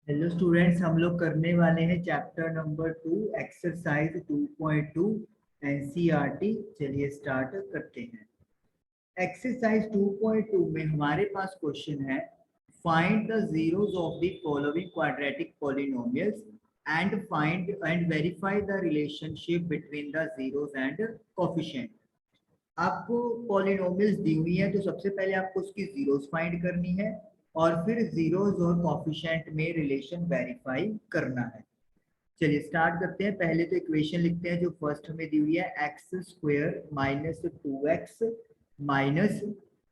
Hello students, हम लोग करने वाले हैं चैप्टर नंबर 2 एक्सरसाइज 2.2 एनसीईआरटी। चलिए स्टार्ट करते हैं। एक्सरसाइज 2.2 में हमारे पास क्वेश्चन है, find the zeros of the following quadratic polynomials and verify the relationship between the zeros and coefficient. आपको पॉलिनोमियल्स दी हुई है तो सबसे पहले आपको उसकी जीरोस फाइंड करनी है और फिर जीरोस और कोफिशिएंट में रिलेशन वेरीफाई करना है। चलिए स्टार्ट करते हैं। पहले तो इक्वेशन लिखते हैं जो फर्स्ट हमें दी हुई है, x square minus 2x minus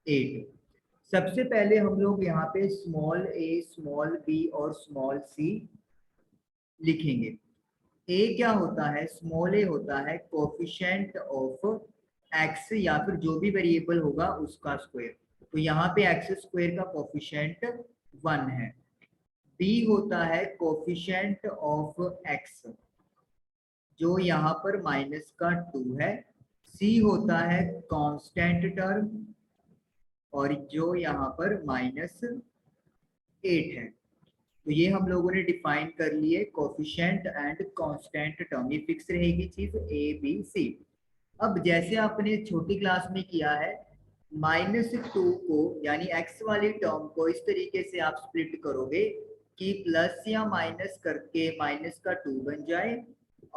8। सबसे पहले हम लोग यहाँ पे स्मॉल ए, स्मॉल बी और स्मॉल सी लिखेंगे। ए क्या होता है? स्मॉल ए होता है कोफिशिएंट ऑफ एक्स या फिर जो भी वेरिएबल होगा उसका स्क्वायर। तो यहाँ पे एक्स स्क्वायर का कोफिशिएंट 1 है। बी होता है कोफिशिएंट ऑफ एक्स जो यहाँ पर माइनस का 2 है। सी होता है कांस्टेंट टर्म और जो यहाँ पर माइनस 8 है। तो ये हम लोगों ने डिफाइन कर लिए कोफिशिएंट एंड कांस्टेंट टर्म। ये फिक्स रहेगी चीज ए बी सी। अब जैसे आपने छोटी क्लास में किया है, -2 को यानी एक्स वाली टर्म को इस तरीके से आप स्प्लिट करोगे कि प्लस या माइनस करके माइनस का 2 बन जाए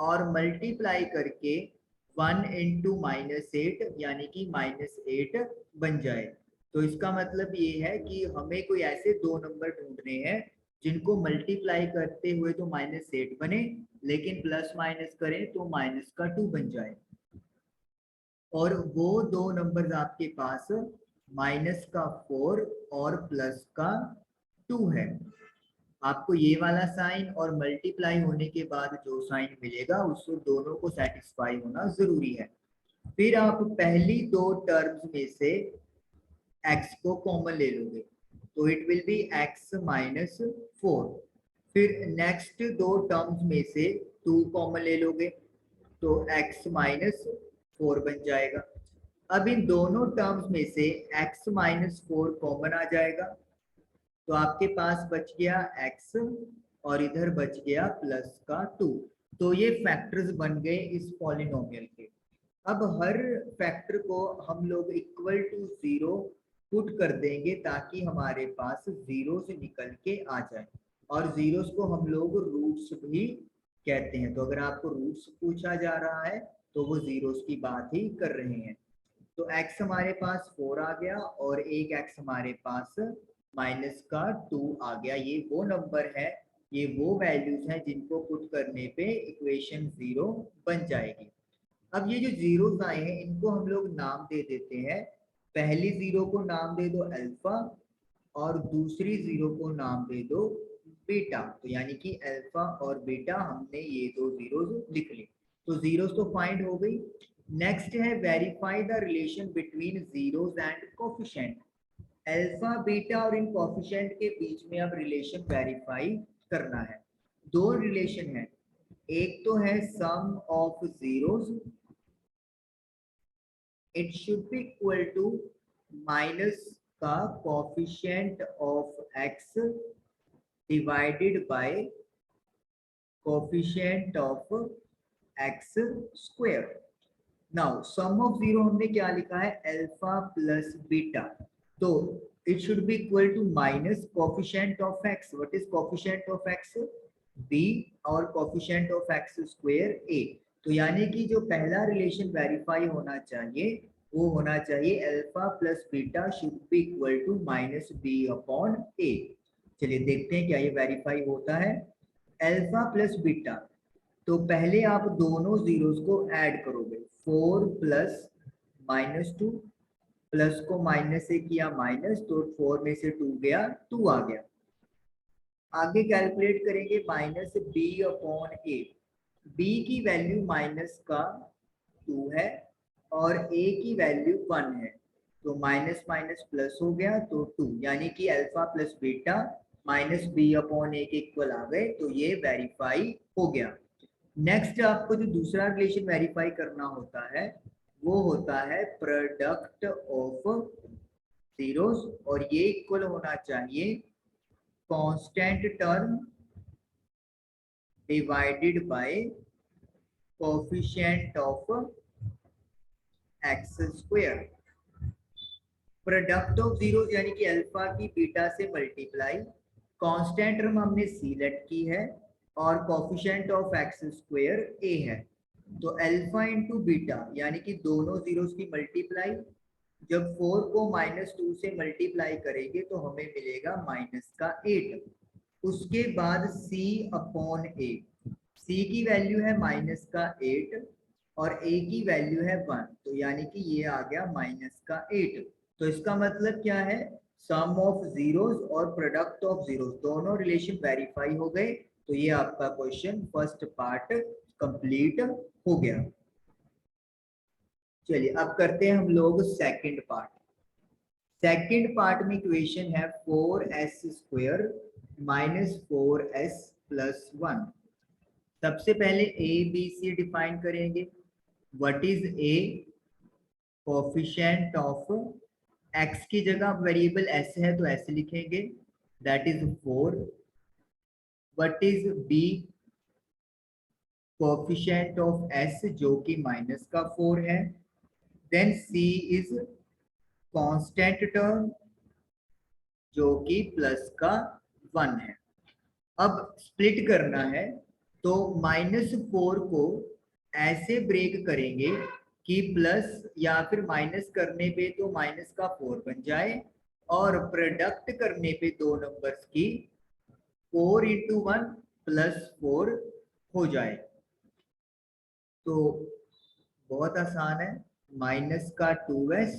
और मल्टीप्लाई करके 1 इंटू -8 यानी कि -8 बन जाए। तो इसका मतलब ये है कि हमें कोई ऐसे दो नंबर ढूंढने हैं जिनको मल्टीप्लाई करते हुए तो -8 बने, लेकिन प्लस माइनस करें तो माइनस का 2 बन जाए। और वो दो नंबर्स आपके पास माइनस का 4 और प्लस का 2 है। आपको ये वाला साइन और मल्टीप्लाई होने के बाद जो साइन मिलेगा उसको दोनों को सेटिस्फाई होना जरूरी है। फिर आप पहली दो टर्म्स में से x को कॉमन ले लोगे तो it will be x minus 4। फिर नेक्स्ट दो टर्म्स में से 2 कॉमन ले लोगे तो x माइनस 4 बन जाएगा। अब इन दोनों टर्म्स में से x माइनस 4 कॉमन आ जाएगा तो आपके पास बच गया x और इधर बच गया प्लस का 2। तो ये फैक्टर्स बन गए इस पॉलिनोमियल के। अब हर फैक्टर को हम लोग इक्वल टू 0 पुट कर देंगे ताकि हमारे पास जीरो से निकल के आ जाए। और जीरोस को हम लोग रूट्स भी कहते हैं। तो अगर आपको रूट्स पूछा जा रहा है तो वो जीरोस की बात ही कर रहे हैं। तो x हमारे पास 4 आ गया और एक x हमारे पास माइनस का 2 आ गया। ये वो नंबर है, ये वो वैल्यूज हैं जिनको पुट करने पे इक्वेशन 0 बन जाएगी। अब ये जो जीरोस आए हैं इनको हम लोग नाम दे देते हैं। पहली जीरो को नाम दे दो अल्फा और दूसरी जीरो को नाम दे दो बीटा। तो यानी कि अल्फा और बीटा हमने ये दो जीरोस लिख ली। तो जीरोस तो फाइंड हो गई। नेक्स्ट है verify the relation between zeros and coefficient. Alpha beta और इन कोफिशिएंट के बीच में अब रिलेशन वेरीफाई करना है। दो रिलेशन है, एक तो है sum of zeros, it should be equal to minus का coefficient of x divided by coefficient of x square. Now sum of zero हमने क्या लिखा है? Alpha plus beta. तो it should be equal to minus coefficient of x। What is coefficient of x? b और coefficient of x square a। तो यानी कि जो पहला रिलेशन वेरीफाई होना चाहिए वो होना चाहिए alpha plus beta should be equal to minus b upon a। चलिए देखते हैं क्या ये वेरीफाई होता है। अल्फा प्लस बीटा, तो पहले आप दोनों जीरोस को ऐड करोगे। 4 प्लस -2, प्लस को माइनस से किया माइनस तो 4 में से 2 गया, 2 आ गया। आगे कैलकुलेट करेंगे माइनस बी अपॉन ए। बी की वैल्यू माइनस का 2 है और ए की वैल्यू 1 है। तो माइनस माइनस प्लस हो गया तो 2, यानी कि alpha plus beta minus b upon a के इक्वल आ गए। तो ये वेरीफाई हो गया। नेक्स्ट आपको जो दूसरा रिलेशन वेरीफाई करना होता है वो होता है प्रोडक्ट ऑफ जीरोस और ये इक्वल होना चाहिए constant term divided by coefficient of x square. Product of zero यानी कि अल्फा की बीटा से मल्टीप्लाई, कांस्टेंट टर्म हमने सी लेट की है और कोफिशिएंट ऑफ एक्स स्क्वायर ए है। तो अल्फा इंटू बीटा यानी कि दोनों जीरोस की मल्टीप्लाई, जब 4 को -2 से मल्टीप्लाई करेंगे तो हमें मिलेगा -8। उसके बाद c अपॉन ए, c की वैल्यू है -8 और a की वैल्यू है 1, तो यानी कि ये आ गया -8। तो इसका मतलब क्या है, सम ऑफ जीरोस और प्रोडक्ट ऑफ जीरोस दोनों रिलेशन वेरीफाई हो गए। तो ये आपका क्वेश्चन फर्स्ट पार्ट कंप्लीट हो गया। चलिए अब करते हैं हम लोग सेकंड पार्ट। सेकंड पार्ट में इक्वेशन है 4s² माइनस 4s प्लस 1। सबसे पहले ए बी सी डिफाइन करेंगे। What is A? Coefficient of x की जगह वेरिएबल s है तो s लिखेंगे, that is 4। What is b? Coefficient of s जो कि माइनस का 4 है। Then c is constant term जो कि प्लस का 1 है। अब स्प्लिट करना है तो -4 को ऐसे ब्रेक करेंगे कि प्लस या फिर माइनस करने पे तो माइनस का 4 बन जाए और प्रोडक्ट करने पे दो नंबर्स की 4 इंटू 1 प्लस 4 हो जाए। तो बहुत आसान है, माइनस का 2s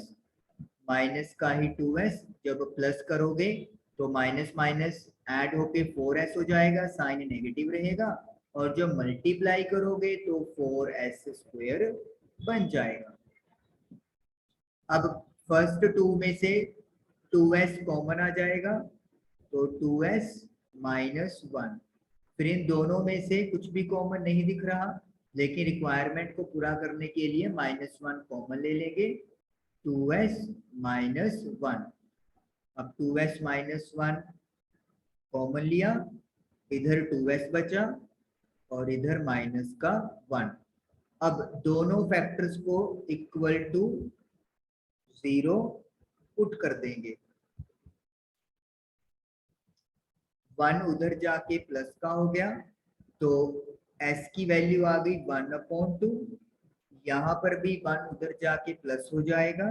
माइनस का ही 2s, जब प्लस करोगे तो माइनस माइनस ऐड होके 4s हो जाएगा, साइन नेगेटिव रहेगा, और जब मल्टीप्लाई करोगे तो 4s² बन जाएगा। अब फर्स्ट 2 में से 2s कॉमन आ जाएगा तो 2s माइनस 1। फिर इन दोनों में से कुछ भी कॉमन नहीं दिख रहा, लेकिन रिक्वायरमेंट को पूरा करने के लिए -1 कॉमन ले लेंगे, 2s माइनस 1। अब 2s माइनस 1 कॉमन लिया, इधर 2s बचा और इधर माइनस का 1। अब दोनों फैक्टर्स को इक्वल टू 0 पुट कर देंगे। 1 उधर जाके प्लस का हो गया तो s की वैल्यू आ गई 1/2। यहाँ पर भी 1 उधर जाके प्लस हो जाएगा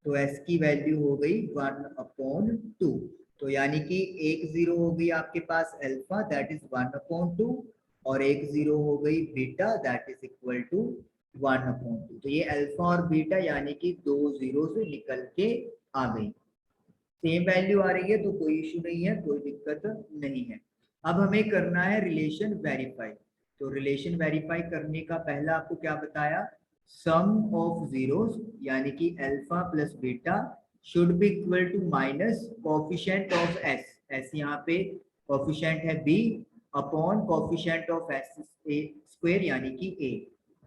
तो s की वैल्यू हो गई 1/2। तो यानी कि एक 0 हो गई आपके पास अल्फा, दैट इज 1/2, और एक 0 हो गई beta, that is equal to 1/2। तो ये अल्फा और बीटा यानी कि दो 0 से निकल के आ गई, सेम वैल्यू आ रही है तो कोई इशू नहीं है, कोई दिक्कत नहीं है। अब हमें करना है रिलेशन वेरीफाई। तो रिलेशन वेरीफाई करने का पहला आपको क्या बताया, सम ऑफ जीरोस यानी कि alpha plus beta should be equal to minus coefficient of s, s यहाँ पे कोफिशिएंट है b upon coefficient of s² यानी कि a।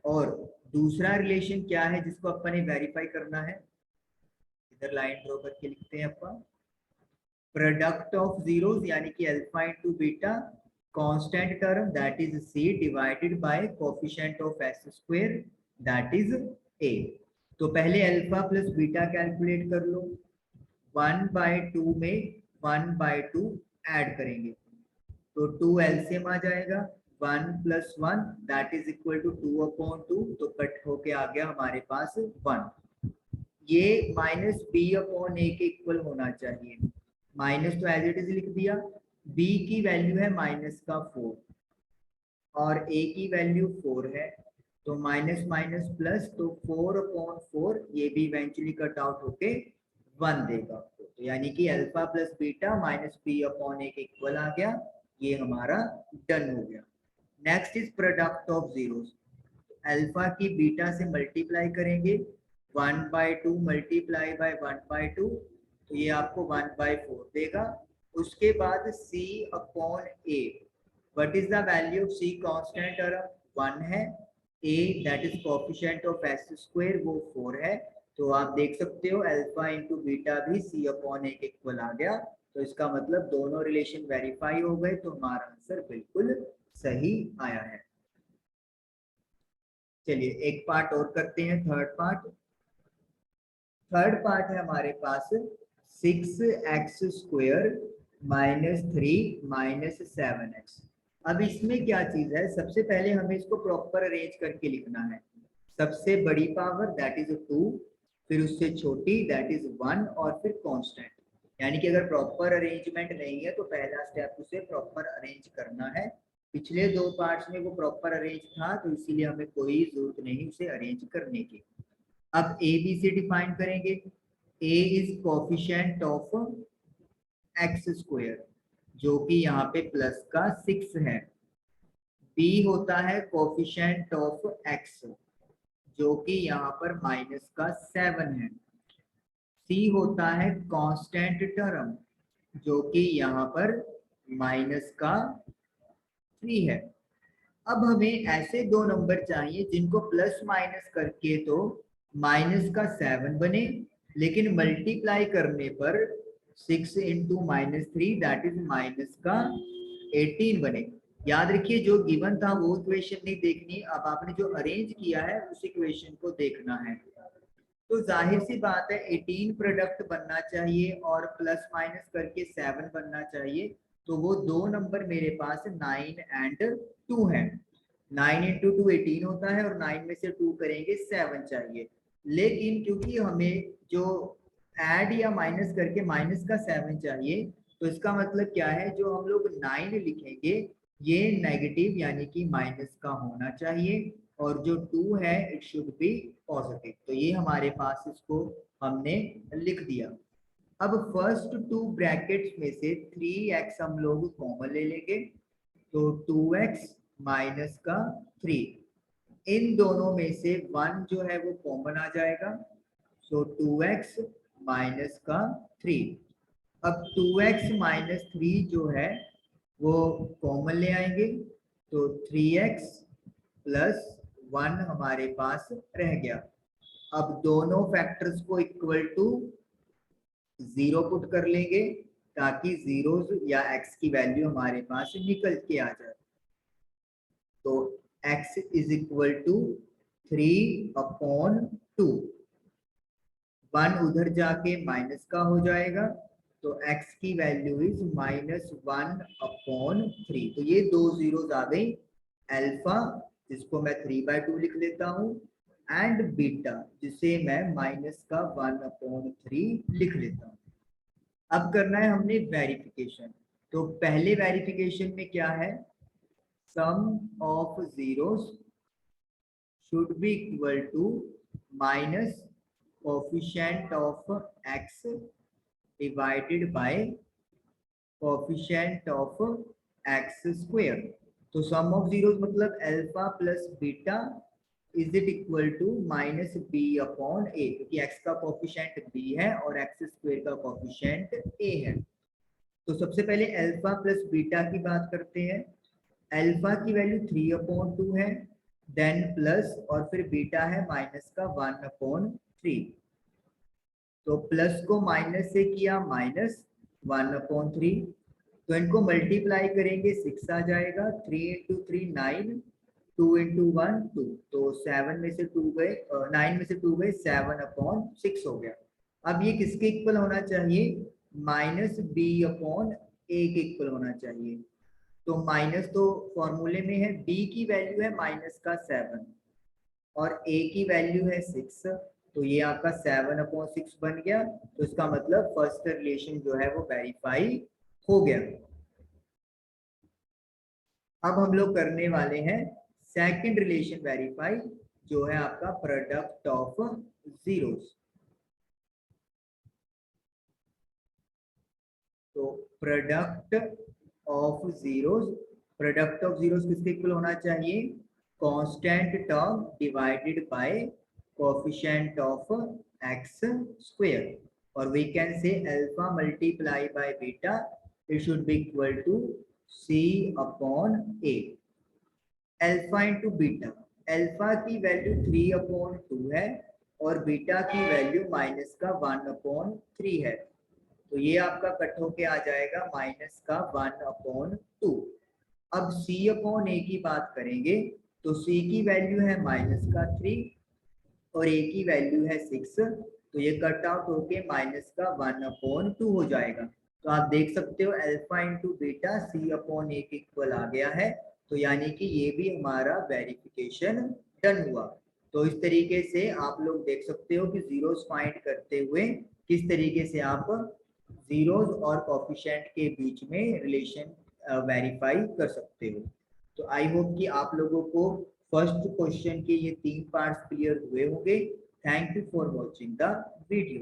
और दूसरा रिलेशन क्या है जिसको अपन ने वेरीफाई करना है, इधर लाइन ड्रॉ करके लिखते हैं अपन, प्रोडक्ट ऑफ जीरोस यानी कि alpha into beta, constant term that is c divided by coefficient of s² that is a। तो पहले अल्फा प्लस बीटा कैलकुलेट कर लो। 1/2 में 1/2 ऐड करेंगे तो 2 एलसीएम आ जाएगा, 1 + 1 दैट इज इक्वल टू 2/2, तो कट होके आ गया हमारे पास 1। ये -b/a के इक्वल होना चाहिए, माइनस तो एज इट इज लिख दिया, b की वैल्यू है -4 और a की वैल्यू 4 है, तो माइनस माइनस प्लस, तो 4/4 ये भी इवेंचुअली कट आउट होके 1 देगा आपको। तो यानी कि अल्फा प्लस बीटा -b/a के इक्वल आ गया, ये हमारा डन हो गया। Next is product of zeros. Alpha की बीटा से मल्टीप्लाई करेंगे, 1/2 मल्टीप्लाई बाय 1/2, तो ये आपको 1/4 देगा। उसके बाद c/a, what is the value of c? Constant term 1 है, a that is coefficient of s² वो 4 है, तो आप देख सकते हो अल्फा इंटू बीटा भी c/a के इक्वल आ गया, तो इसका मतलब दोनों रिलेशन वेरीफाई हो गए, तो हमारा आंसर बिल्कुल सही आया है। चलिए एक पार्ट और करते हैं, थर्ड पार्ट। थर्ड पार्ट है हमारे पास 6x² माइनस 3 माइनस 7x। अब इसमें क्या चीज है, सबसे पहले हमें इसको प्रॉपर अरेंज करके लिखना है। सबसे बड़ी पावर दैट इज 2, फिर उससे छोटी दैट इज 1 और फिर कांस्टेंट। यानी कि अगर प्रॉपर अरेंजमेंट नहीं है तो पहला स्टेप उसे प्रॉपर अरेंज करना है। पिछले दो पार्ट्स में वो प्रॉपर अरेंज था, तो इसीलिए हमें कोई जरूरत नहीं उसे अरेंज करने की। अब ए बी से डिफाइन करेंगे। ए इज कोफिशिएंट ऑफ x², जो कि यहाँ पे प्लस का 6 है। बी होता है कोफिशिएंट ऑफ x, जो कि यहाँ पर माइनस का 7 है। सी होता है कांस्टेंट टर्म, जो कि यहाँ पर माइनस का 3 है। अब हमें ऐसे दो नंबर चाहिए जिनको प्लस माइनस करके तो माइनस का 7 बने, लेकिन मल्टीप्लाई करने पर 6 into minus 3 that is minus का 18 बने। याद रखिए जो गिवन था वो इक्वेशन नहीं देखनी, अब आपने जो अरेंज किया है उस इक्वेशन को देखना है। तो जाहिर सी बात है 18 प्रोडक्ट बनना चाहिए और प्लस माइनस करके 7 बनना चाहिए। तो वो दो नंबर मेरे पास 9 एंड 2 है। 9 इंटू 2 18 होता है और 9 में से 2 करेंगे 7 चाहिए। लेकिन क्योंकि हमें जो ऐड या माइनस करके माइनस का 7 चाहिए, तो इसका मतलब क्या है, जो हम लोग 9 लिखेंगे ये नेगेटिव यानी कि माइनस का होना चाहिए, और जो 2 है इट शुड बी पॉजिटिव। तो ये हमारे पास इसको हमने लिख दिया। अब फर्स्ट टू ब्रैकेट्स में से 3x हम लोग कॉमन ले लेंगे, तो 2x माइनस का 3। इन दोनों में से 1 जो है वो कॉमन आ जाएगा, सो 2x माइनस का 3। अब 2x माइनस 3 जो है वो कॉमन ले आएंगे, तो 3x प्लस 1 हमारे पास रह गया। अब दोनों फैक्टर्स को इक्वल टू 0 पुट कर लेंगे, ताकि जीरोस या x की वैल्यू हमारे पास निकल के आ जाए। तो x इज इक्वल टू 3/2। 1 उधर जाके माइनस का हो जाएगा, तो x की वैल्यू इज -1/3। तो ये दो जीरोस आ गई, अल्फा जिसको मैं 3/2 लिख लेता हूँ, एंड बीटा जिसे मैं माइनस का 1/3 लिख लेता हूँ। अब करना है हमने वेरिफिकेशन। तो पहले वेरिफिकेशन में क्या है, sum of zeros should be equal to minus coefficient of x divided by coefficient of x²। तो सम ऑफ जीरोस मतलब alpha plus beta is it equal to minus b/a, क्योंकि x का coefficient b है और x² का coefficient a है। तो सबसे पहले अल्फा प्लस बीटा की बात करते हैं। अल्फा की वैल्यू 3/2 है, देन प्लस और फिर बीटा है माइनस का 1/3। तो प्लस को माइनस से किया माइनस 1/3, तो इनको मल्टीप्लाई करेंगे 6 आ जाएगा। 3 इंटू 3 9, 2 इंटू 1 2, तो 7 में से 2 गए, 9 में से 2 गए, 7/6 हो गया। अब ये किसके इक्वल होना चाहिए, -b/a के इक्वल होना चाहिए। तो माइनस तो फॉर्मूले में है, b की वैल्यू है माइनस का 7 और a की वैल्यू है 6, तो ये आपका 7/6 बन गया। तो इसका मतलब फर्स्ट रिलेशन जो है वो वेरीफाई हो गया। अब हम लोग करने वाले हैं सेकंड रिलेशन वेरीफाई, जो है आपका प्रोडक्ट ऑफ जीरोस। तो product of zeros, product of zeros किसके इक्वल होना चाहिए, constant term divided by coefficient of x², और we can say alpha multiply by beta, it should be equal to c/a। Alpha into beta, alpha की value 3/2 है और beta की value minus का 1/3 है। तो ये आपका कट होके आ जाएगा माइनस का 1/2। अब C/A की बात करेंगे तो C की वैल्यू है -3 और A की वैल्यू है 6, तो ये कट आउट होके माइनस का 1/2 हो जाएगा। तो आप देख सकते हो अल्फा इंटू बीटा C/A के इक्वल आ गया है, तो यानी कि ये भी हमारा वेरिफिकेशन डन हुआ। तो इस तरीके से आप लोग देख सकते हो कि जीरोस फाइंड करते हुए किस तरीके से आप जीरोस और कोफिशिएंट के बीच में रिलेशन वेरीफाई कर सकते हो। तो आई होप कि आप लोगों को फर्स्ट क्वेश्चन के ये 3 पार्ट्स क्लियर हुए होंगे। Thank you for watching the video.